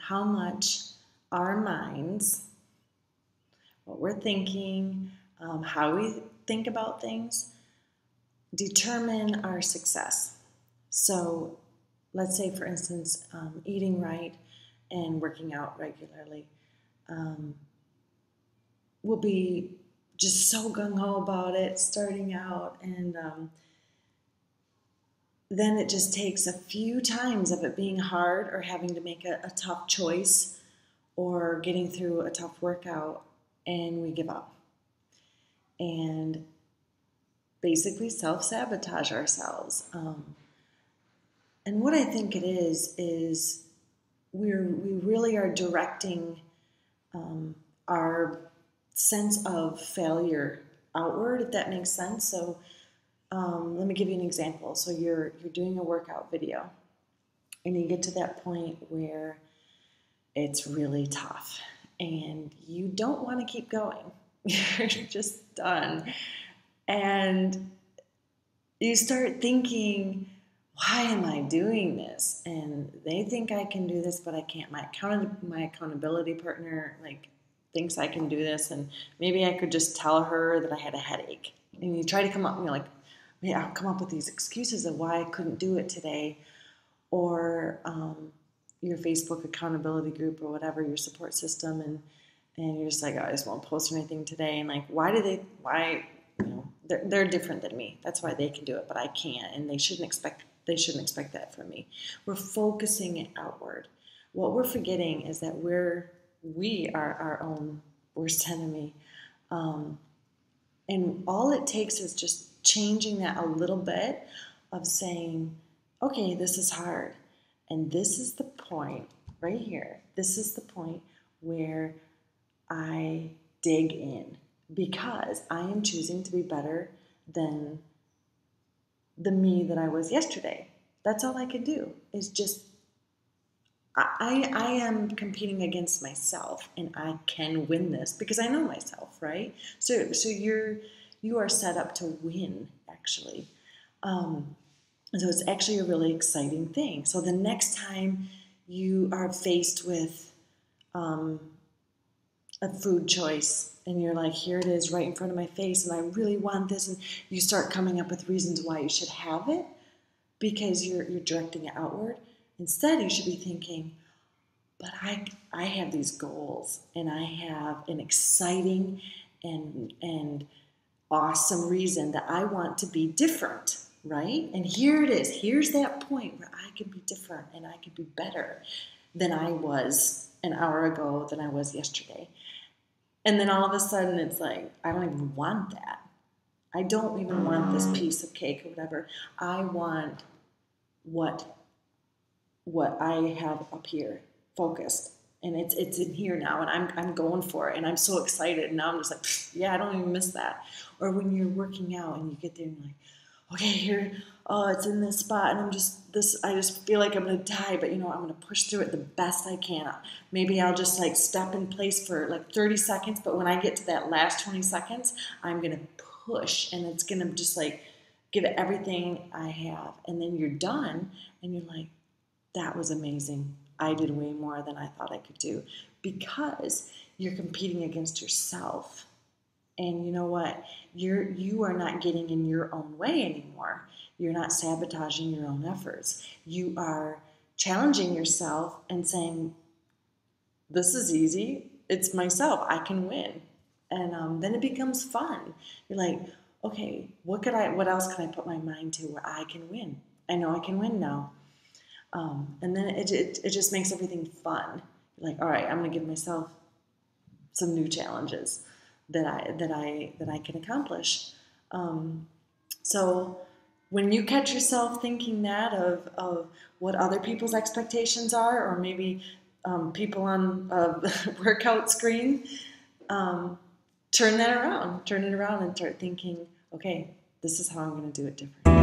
how much our minds, what we're thinking, how we think about things, determine our success. So let's say, for instance, eating right and working out regularly. We'll be just so gung-ho about it starting out, and then it just takes a few times of it being hard or having to make a tough choice or getting through a tough workout, and we give up and basically self-sabotage ourselves. And what I think it is we really are directing our sense of failure outward, if that makes sense. So let me give you an example. So you're doing a workout video, and you get to that point where it's really tough, and you don't want to keep going. You're just done. And you start thinking, why am I doing this? And they think I can do this, but I can't. My accountability partner thinks I can do this, and maybe I could just tell her that I had a headache. And you try to come up, I'll come up with these excuses of why I couldn't do it today, or your Facebook accountability group or whatever, your support system, and you're just like, oh, I just won't post anything today. And they're different than me. That's why they can do it, but I can't, and they shouldn't expect that from me. We're focusing it outward. What we're forgetting is that we are our own worst enemy. And all it takes is just changing that a little bit of saying, okay, this is hard. And this is the point right here. This is the point where I dig in, because I am choosing to be better than the me that I was yesterday. That's all I can do, is just, I am competing against myself, and I can win this because I know myself, right? So you are set up to win, actually. So it's actually a really exciting thing. So the next time you are faced with a food choice, and you're like, here it is right in front of my face, and I really want this, and you start coming up with reasons why you should have it because you're directing it outward. Instead, you should be thinking, but I have these goals, and I have an exciting and awesome reason that I want to be different, right? And here it is. Here's that point where I can be different, and I can be better than I was an hour ago, than I was yesterday. And then all of a sudden it's like, I don't even want that. I don't even want this piece of cake or whatever. I want what I have up here focused. And it's in here now, and I'm going for it, and I'm so excited. And now I'm just like, yeah, I don't even miss that. Or when you're working out and you get there and you're like, okay, here, oh, it's in this spot, and I just feel like I'm gonna die, but I'm gonna push through it the best I can. Maybe I'll just step in place for 30 seconds, but when I get to that last 20 seconds, I'm gonna push, and it's gonna just give it everything I have. And then you're done, and you're like, that was amazing. I did way more than I thought I could do, because you're competing against yourself. And you know what? You are not getting in your own way anymore. You're not sabotaging your own efforts. You are challenging yourself and saying, this is easy. It's myself. I can win. And then it becomes fun. You're like, okay, what else can I put my mind to where I can win? I know I can win now. And then it just makes everything fun. You're like, all right, I'm going to give myself some new challenges that I can accomplish. So when you catch yourself thinking that of what other people's expectations are, or maybe people on a workout screen, turn it around and start thinking, okay, this is how I'm going to do it different.